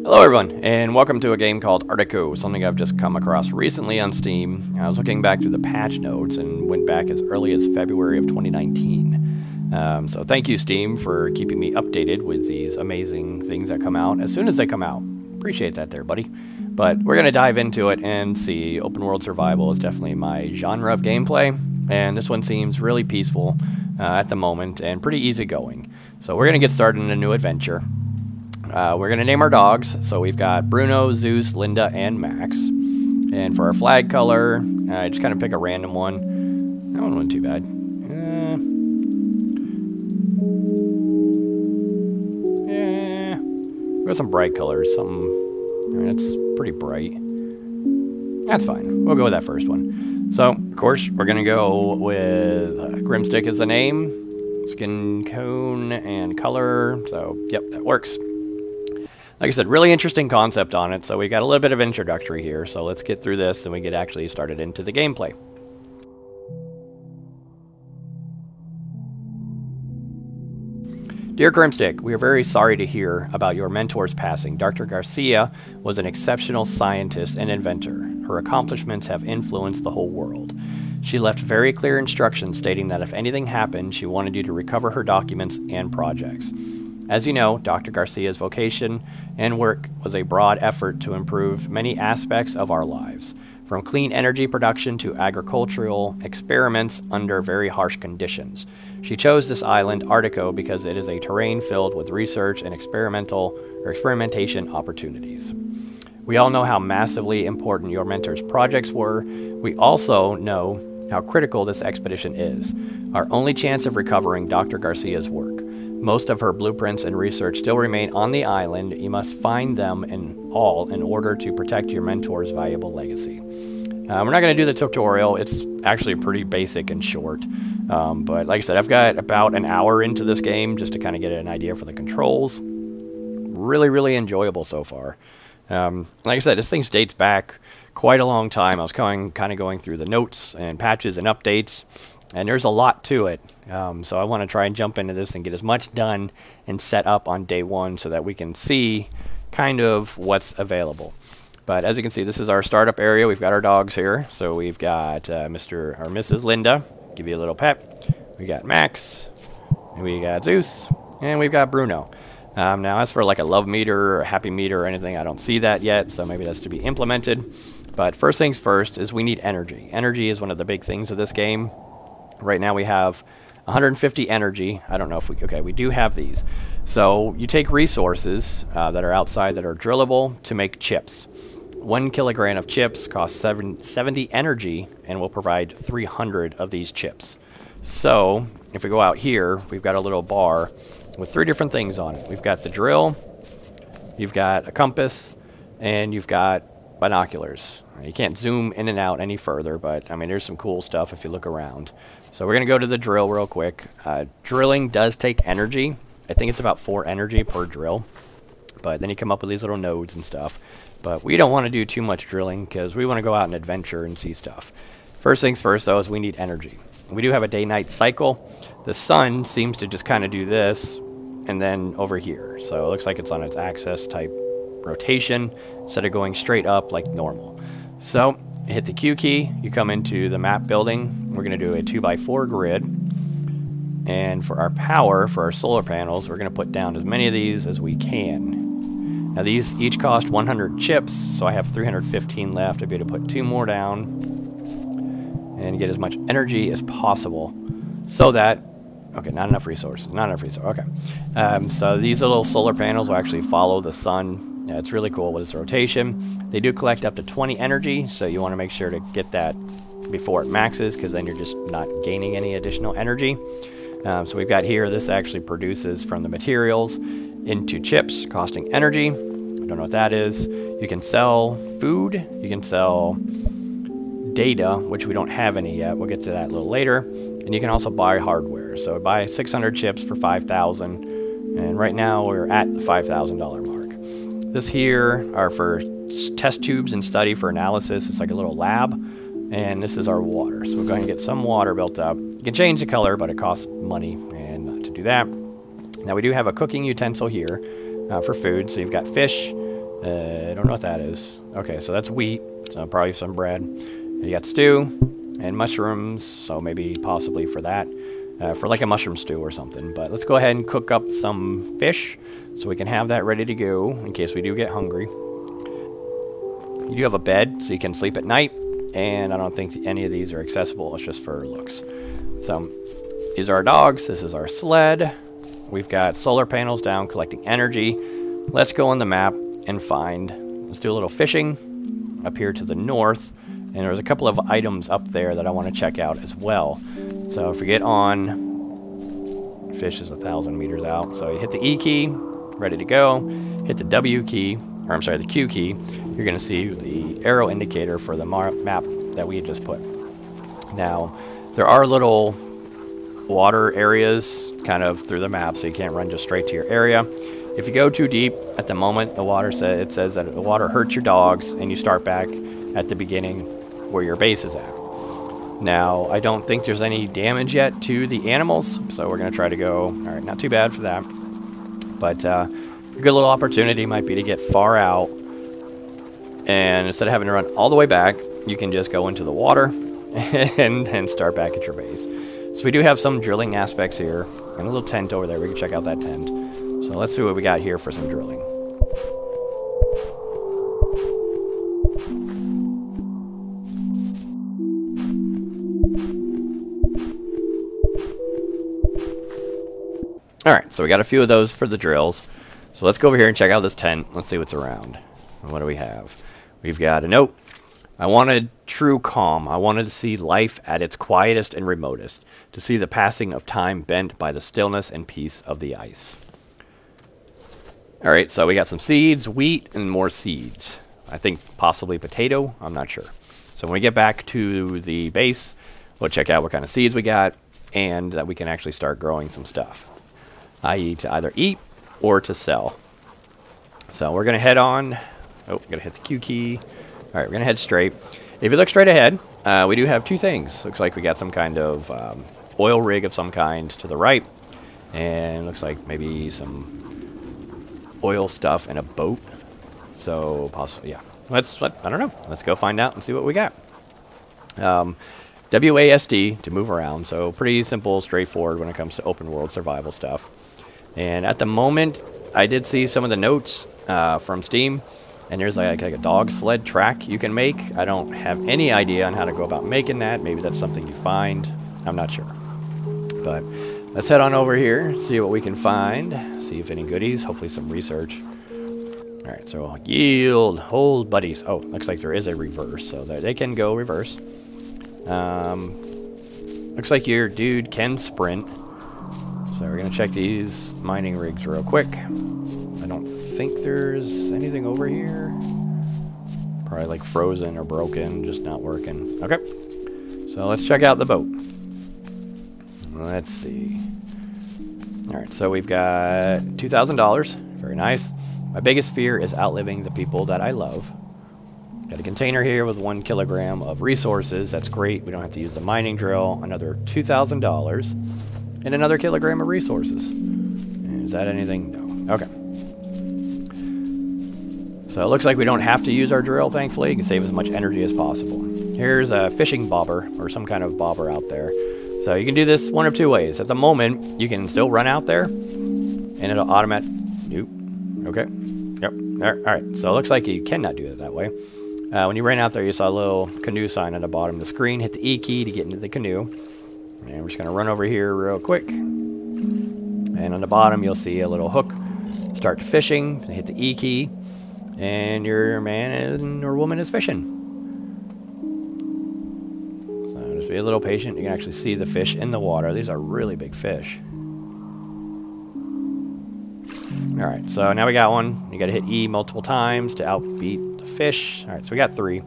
Hello everyone, and welcome to a game called Arctico, something I've just come across recently on Steam. I was looking back through the patch notes and went back as early as February of 2019. So thank you, Steam, for keeping me updated with these amazing things that come out as soon as they come out. Appreciate that there, buddy. But we're going to dive into it and see. Open world survival is definitely my genre of gameplay, and this one seems really peaceful at the moment and pretty easygoing. So we're going to get started in a new adventure. We're going to name our dogs. So we've got Bruno, Zeus, Linda, and Max. And for our flag color, just kind of pick a random one. That one wasn't too bad. Yeah. We've got some bright colors. It's pretty bright. That's fine. We'll go with that first one. So, of course, we're going to go with Grimstick as the name. Skin cone and color. So, yep, that works. Like I said, really interesting concept on it, so we got a little bit of introductory here, so let's get through this and we get actually started into the gameplay. Dear Grimstick, we are very sorry to hear about your mentor's passing. Dr. Garcia was an exceptional scientist and inventor. Her accomplishments have influenced the whole world. She left very clear instructions stating that if anything happened, she wanted you to recover her documents and projects. As you know, Dr. Garcia's vocation and work was a broad effort to improve many aspects of our lives, from clean energy production to agricultural experiments under very harsh conditions. She chose this island, Arctico, because it is a terrain filled with research and experimentation opportunities. We all know how massively important your mentor's projects were. We also know how critical this expedition is, our only chance of recovering Dr. Garcia's work. Most of her blueprints and research still remain on the island. You must find them in order to protect your mentor's valuable legacy. We're not going to do the tutorial. It's actually pretty basic and short. But like I said, I've got about an hour into this game just to kind of get an idea for the controls. Really, really enjoyable so far. Like I said, this thing dates back quite a long time. I was kind of going through the notes and patches and updates. And there's a lot to it, so I want to try and jump into this and get as much done and set up on day one so that we can see kind of what's available. But as you can see, this is our startup area. We've got our dogs here. So we've got Mr. or Mrs. Linda, give you a little pep. We got Max, and we got Zeus, and we've got Bruno. Now as for like a love meter or a happy meter or anything, I don't see that yet, so maybe that's to be implemented. But first things first is we need energy. Energy is one of the big things of this game. Right now we have 150 energy. I don't know if we do have these. So you take resources that are outside that are drillable to make chips. 1 kilogram of chips costs 70 energy and will provide 300 of these chips. So if we go out here, we've got a little bar with 3 different things on it. We've got the drill, you've got a compass, and you've got binoculars. You can't zoom in and out any further, but I mean, there's some cool stuff if you look around. So we're going to go to the drill real quick. Drilling does take energy. I think it's about 4 energy per drill. But then you come up with these little nodes and stuff. But we don't want to do too much drilling because we want to go out and adventure and see stuff. First things first, though, is we need energy. We do have a day-night cycle. The sun seems to just kind of do this and then over here. So it looks like it's on its axis type rotation instead of going straight up like normal. So hit the Q key, you come into the map building. We're going to do a 2x4 grid. And for our power, for our solar panels, we're going to put down as many of these as we can. Now these each cost 100 chips, so I have 315 left. I'll be able to put 2 more down and get as much energy as possible so that, okay, not enough resources, okay. So these little solar panels will actually follow the sun. Yeah, it's really cool with its rotation. They do collect up to 20 energy, so you want to make sure to get that before it maxes, because then you're just not gaining any additional energy. So we've got here, this actually produces from the materials into chips, costing energy. I don't know what that is. You can sell food, you can sell data, which we don't have any yet. We'll get to that a little later. And you can also buy hardware. So buy 600 chips for 5,000, and right now we're at the $5,000 mark. This here are for test tubes and study for analysis. It's like a little lab. And this is our water. So we're going to get some water built up. You can change the color, but it costs money and to do that. Now we do have a cooking utensil here for food. So you've got fish, I don't know what that is. Okay, so that's wheat, so probably some bread. You got stew and mushrooms, so maybe possibly for that. For like a mushroom stew or something. But let's go ahead and cook up some fish so we can have that ready to go in case we do get hungry. You do have a bed so you can sleep at night, and I don't think any of these are accessible. It's just for looks. So these are our dogs. This is our sled. We've got solar panels down collecting energy. Let's go on the map and find. Let's do a little fishing up here to the north. And there's a couple of items up there that I want to check out as well. So if we get on, fish is 1,000 meters out. So you hit the E key, ready to go. Hit the W key, or I'm sorry, the Q key. You're going to see the arrow indicator for the map that we just put. Now, there are little water areas kind of through the map, so you can't run just straight to your area. If you go too deep at the moment, the water it says that the water hurts your dogs, and you start back at the beginning where your base is at. Now, I don't think there's any damage yet to the animals, so we're going to try to go, alright, not too bad for that. But a good little opportunity might be to get far out, and instead of having to run all the way back, you can just go into the water and then start back at your base. So we do have some drilling aspects here, and a little tent over there. We can check out that tent. So let's see what we got here for some drilling. Alright, so we got a few of those for the drills. So let's go over here and check out this tent. Let's see what's around. What do we have? We've got a note. I wanted true calm. I wanted to see life at its quietest and remotest. To see the passing of time bent by the stillness and peace of the ice. Alright, so we got some seeds, wheat, and more seeds. I think possibly potato. I'm not sure. So when we get back to the base, we'll check out what kind of seeds we got, and that we can actually start growing some stuff. I.e. to either eat or to sell. So we're going to head on. Oh, going to hit the Q key. Alright, we're going to head straight. If you look straight ahead, we do have two things. Looks like we got some kind of oil rig of some kind to the right. And looks like maybe some oil stuff and a boat. So, possibly, yeah. I don't know. Let's go find out and see what we got. WASD to move around. So, pretty simple, straightforward when it comes to open world survival stuff. And at the moment, I did see some of the notes from Steam, and there's like a dog sled track you can make. I don't have any idea on how to go about making that. Maybe that's something you find. I'm not sure. But let's head on over here, see what we can find, see if any goodies, hopefully some research. Alright, so yield, hold buddies. Oh, looks like there is a reverse, so they can go reverse. Looks like your dude can sprint. So we're going to check these mining rigs real quick. I don't think there's anything over here. Probably like frozen or broken, just not working. Okay. So let's check out the boat. Let's see. Alright, so we've got $2,000. Very nice. My biggest fear is outliving the people that I love. Got a container here with 1 kilogram of resources. That's great. We don't have to use the mining drill. Another $2,000. And another kilogram of resources. Is that anything? No. Okay. So it looks like we don't have to use our drill, thankfully. You can save as much energy as possible. Here's a fishing bobber, or some kind of bobber out there. So you can do this one of two ways. At the moment, you can still run out there, and it'll automatic... Nope. Okay. Yep. Alright, so it looks like you cannot do it that way. When you ran out there, you saw a little canoe sign on the bottom of the screen. Hit the E key to get into the canoe. And we're just going to run over here real quick. And on the bottom, you'll see a little hook. Start fishing. Hit the E key. And your man or woman is fishing. So just be a little patient. You can actually see the fish in the water. These are really big fish. Alright, so now we got one. You got to hit E multiple times to outbeat the fish. Alright, so we got 3.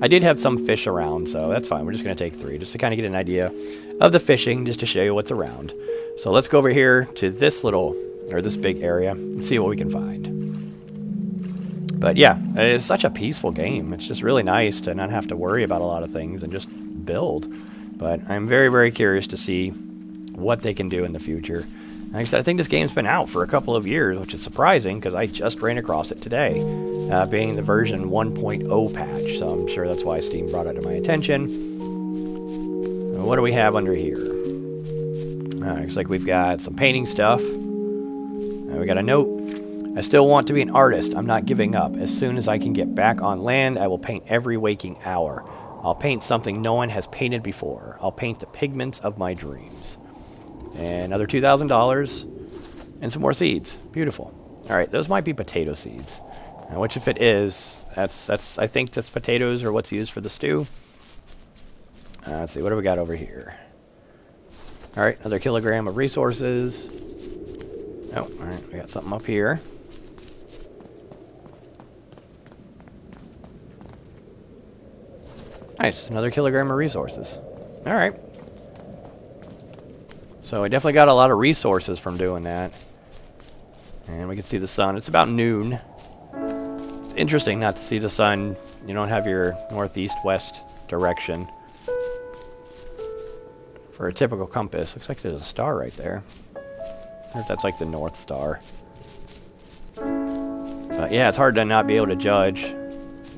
I did have some fish around, so that's fine. We're just going to take 3, just to kind of get an idea of the fishing, just to show you what's around. So let's go over here to this little, or this big area, and see what we can find. But yeah, it's such a peaceful game. It's just really nice to not have to worry about a lot of things and just build. But I'm very, very curious to see what they can do in the future. Like I said, I think this game's been out for a couple of years, which is surprising because I just ran across it today, being the version 1.0 patch, so I'm sure that's why Steam brought it to my attention. What do we have under here? Looks like we've got some painting stuff. We got a note. I still want to be an artist. I'm not giving up. As soon as I can get back on land, I will paint every waking hour. I'll paint something no one has painted before. I'll paint the pigments of my dreams. And another $2,000 and some more seeds. Beautiful. All right, those might be potato seeds. Which, if it is, that's I think that's potatoes or what's used for the stew. Let's see, what do we got over here? All right, another kilogram of resources. Oh, all right, we got something up here. Nice, another kilogram of resources. All right. So I definitely got a lot of resources from doing that. And we can see the sun. It's about noon. It's interesting not to see the sun. You don't have your northeast-west direction for a typical compass. Looks like there's a star right there. I wonder if that's like the North Star. But yeah, it's hard to not be able to judge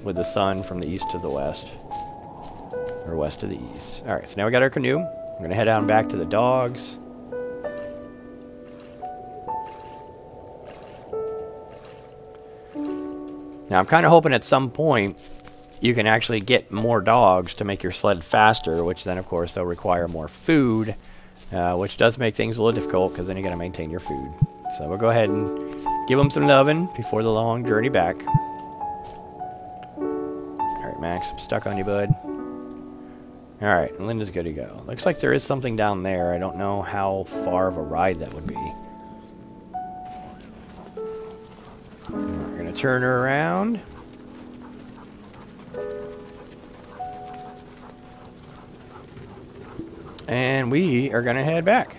with the sun from the east to the west. Or west to the east. Alright, so now we got our canoe. We're going to head on back to the dogs. Now, I'm kind of hoping at some point you can actually get more dogs to make your sled faster, which then, of course, they'll require more food, which does make things a little difficult because then you got to maintain your food. So we'll go ahead and give them some loving before the long journey back. Alright, Max, I'm stuck on you, bud. Alright, Linda's good to go. Looks like there is something down there. I don't know how far of a ride that would be. We're going to turn her around. And we are going to head back.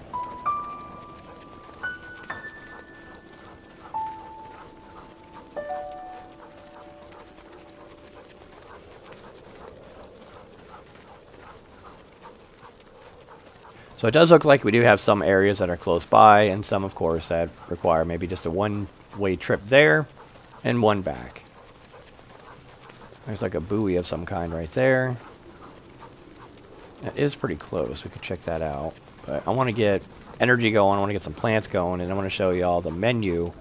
So it does look like we do have some areas that are close by, and some, of course, that require maybe just a one-way trip there and one back. There's like a buoy of some kind right there. That is pretty close. We could check that out. But I want to get energy going. I want to get some plants going, and I want to show you all the menu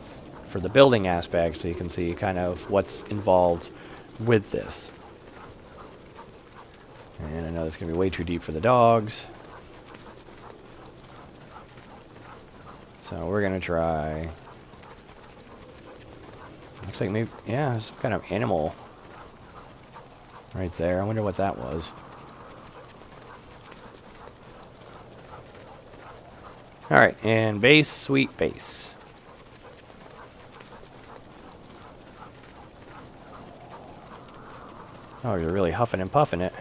for the building aspect so you can see kind of what's involved with this. And I know it's going to be way too deep for the dogs. So we're going to try... Looks like maybe... Yeah, some kind of animal right there. I wonder what that was. Alright, and base, sweet base. Oh, you're really huffing and puffing it.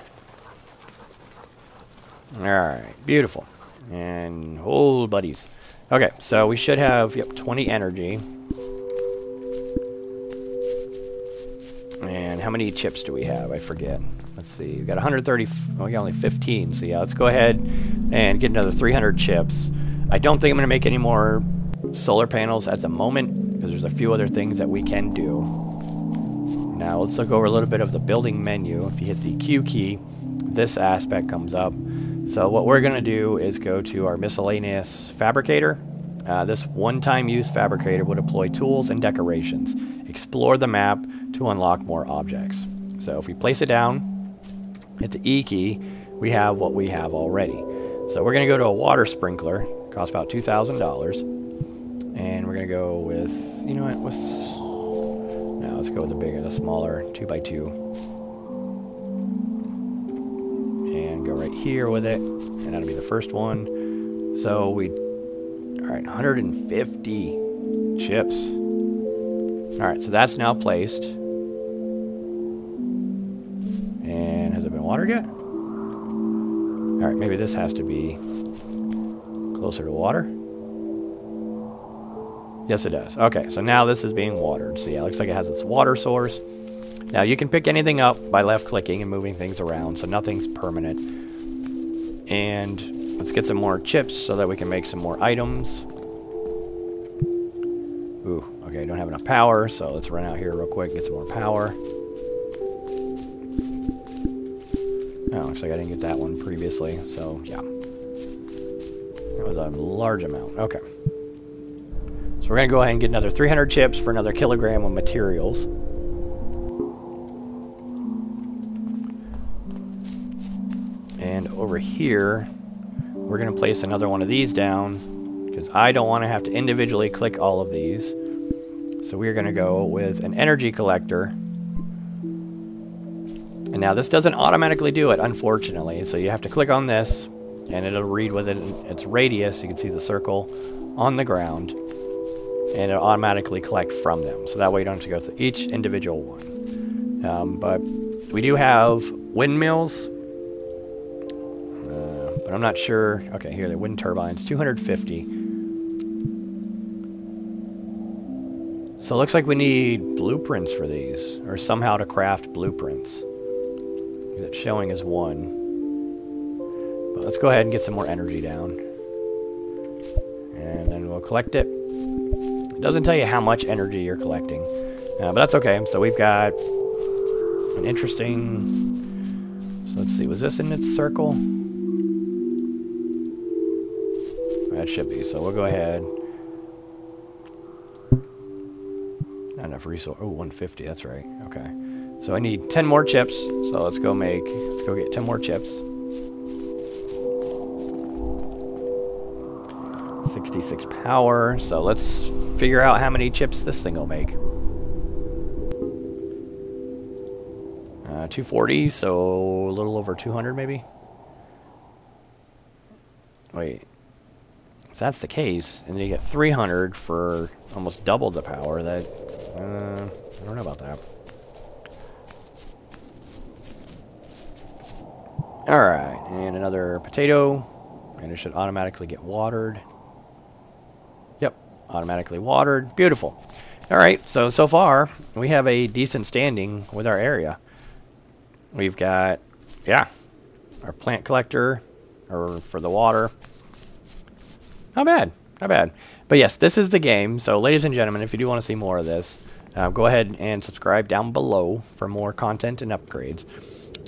Alright, beautiful. And hold buddies. Okay, so we should have, yep, 20 energy. And how many chips do we have? I forget. Let's see. We've got 130. Oh, we got only 15. So yeah, let's go ahead and get another 300 chips. I don't think I'm going to make any more solar panels at the moment because there's a few other things that we can do. Now let's look over a little bit of the building menu. If you hit the Q key, this aspect comes up. So what we're going to do is go to our miscellaneous fabricator. This one-time use fabricator will deploy tools and decorations. Explore the map to unlock more objects. So if we place it down, hit the E key, we have what we have already. So we're going to go to a water sprinkler. Costs about $2,000. And we're going to go with, you know what, no, let's go with the bigger, the smaller 2x2. And go right here with it. And that'll be the first one. So we, alright, 150 chips. Alright, so that's now placed. And has it been watered yet? Alright, maybe this has to be closer to water. Yes, it does. Okay, so now this is being watered. So yeah, it looks like it has its water source. Now you can pick anything up by left-clicking and moving things around, so nothing's permanent. And let's get some more chips so that we can make some more items. Ooh, okay, don't have enough power, so let's run out here real quick and get some more power. Oh, looks like I didn't get that one previously, so yeah. It was a large amount. Okay. So we're going to go ahead and get another 300 chips for another kilogram of materials. And over here, we're going to place another one of these down, because I don't want to have to individually click all of these. So we're going to go with an energy collector. And now this doesn't automatically do it, unfortunately. So you have to click on this, and it'll read within its radius. You can see the circle on the ground, and it'll automatically collect from them. So that way you don't have to go through each individual one. But we do have windmills, but I'm not sure. Okay, here, the wind turbines, 250. So it looks like we need blueprints for these, or somehow to craft blueprints. It's showing as 1. But let's go ahead and get some more energy down. And then we'll collect it. It doesn't tell you how much energy you're collecting. But that's okay. So we've got an interesting... So let's see. Was this in its circle? That should be. So we'll go ahead. Not enough resource. Oh, 150. That's right. Okay. So I need 10 more chips, so let's go get 10 more chips. 66 power, so let's figure out how many chips this thing will make. 240, so a little over 200 maybe? Wait, if that's the case, and then you get 300 for almost double the power, that, I don't know about that. Alright, and another potato, and it should automatically get watered. Yep, automatically watered. Beautiful. Alright, so far, we have a decent standing with our area. We've got, yeah, our plant collector, or for the water. Not bad, not bad. But yes, this is the game, so ladies and gentlemen, if you do want to see more of this, go ahead and subscribe down below for more content and upgrades.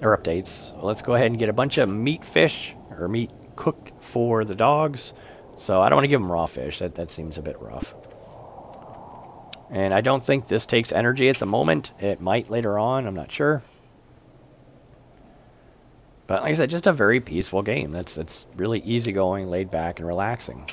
Or updates. So let's go ahead and get a bunch of meat fish, or meat cooked for the dogs. So I don't want to give them raw fish. That seems a bit rough. And I don't think this takes energy at the moment. It might later on. I'm not sure. But like I said, just a very peaceful game. It's really easygoing, laid back, and relaxing.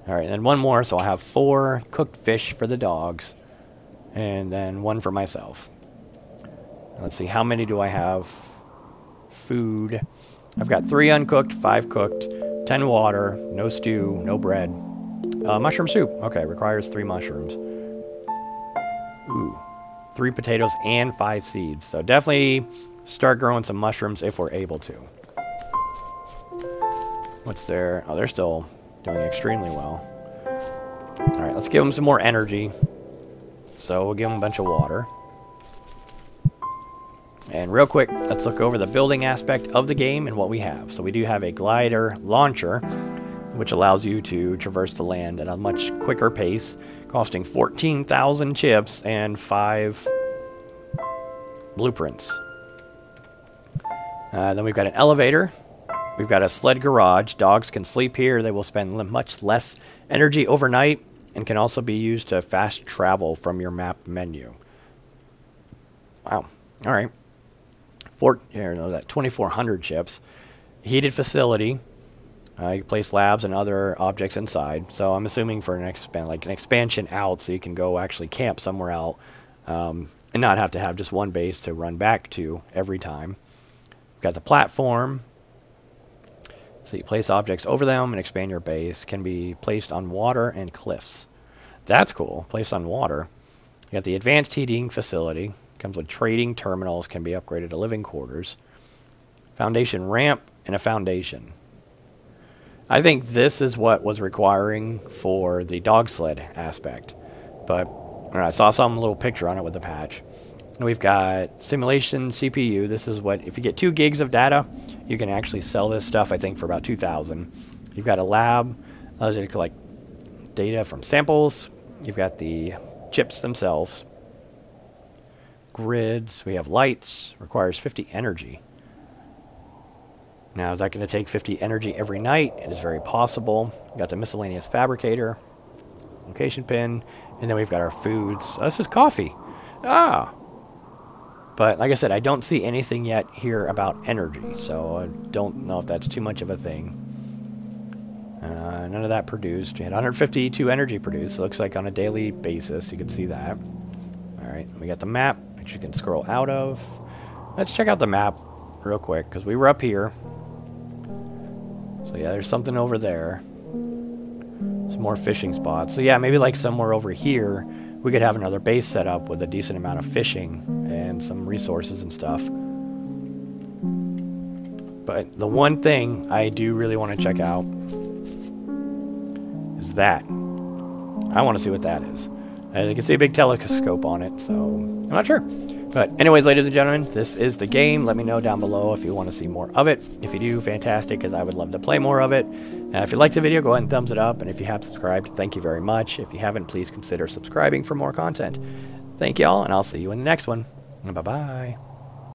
Alright, and one more, so I'll have 4 cooked fish for the dogs, and then 1 for myself. Let's see, how many do I have? Food. I've got 3 uncooked, 5 cooked, 10 water, no stew, no bread. Mushroom soup. Okay, requires 3 mushrooms. Ooh, 3 potatoes and 5 seeds. So definitely start growing some mushrooms if we're able to. What's there? Oh, they're still... doing extremely well. Alright, let's give them some more energy. So we'll give them a bunch of water. And real quick, let's look over the building aspect of the game and what we have. So we do have a glider launcher, which allows you to traverse the land at a much quicker pace, costing 14,000 chips and 5 blueprints. Then we've got an elevator. We've got a sled garage. Dogs can sleep here. They will spend much less energy overnight and can also be used to fast travel from your map menu. Wow. All right. 2,400 chips. Heated facility. You can place labs and other objects inside. So I'm assuming for an expansion out, so you can go actually camp somewhere out and not have to have just one base to run back to every time. We've got the platform. So you place objects over them and expand your base. Can be placed on water and cliffs. That's cool. Placed on water. You got the advanced heating facility. Comes with trading terminals. Can be upgraded to living quarters. Foundation ramp and a foundation. I think this is what was requiring for the dog sled aspect. But I saw some little picture on it with the patch. We've got simulation CPU. This is what, if you get 2 gigs of data, you can actually sell this stuff, I think, for about 2,000. You've got a lab, allows you to collect data from samples. You've got the chips themselves. Grids. We have lights. Requires 50 energy. Now, is that going to take 50 energy every night? It is very possible. We've got the miscellaneous fabricator. Location pin. And then we've got our foods. Oh, this is coffee. Ah! But like I said, I don't see anything yet here about energy, so I don't know if that's too much of a thing. None of that produced. We had 152 energy produced. So it looks like on a daily basis, you can see that. All right, we got the map, which you can scroll out of. Let's check out the map real quick, because we were up here. So yeah, there's something over there. Some more fishing spots. So yeah, maybe like somewhere over here, we could have another base set up with a decent amount of fishing and some resources and stuff. But the one thing I do really want to check out is that. I want to see what that is. And you can see a big telescope on it, so I'm not sure. But anyways, ladies and gentlemen, this is the game. Let me know down below if you want to see more of it. If you do, fantastic, because I would love to play more of it. If you liked the video, go ahead and thumbs it up. And if you have subscribed, thank you very much. If you haven't, please consider subscribing for more content. Thank you all, and I'll see you in the next one. Bye-bye.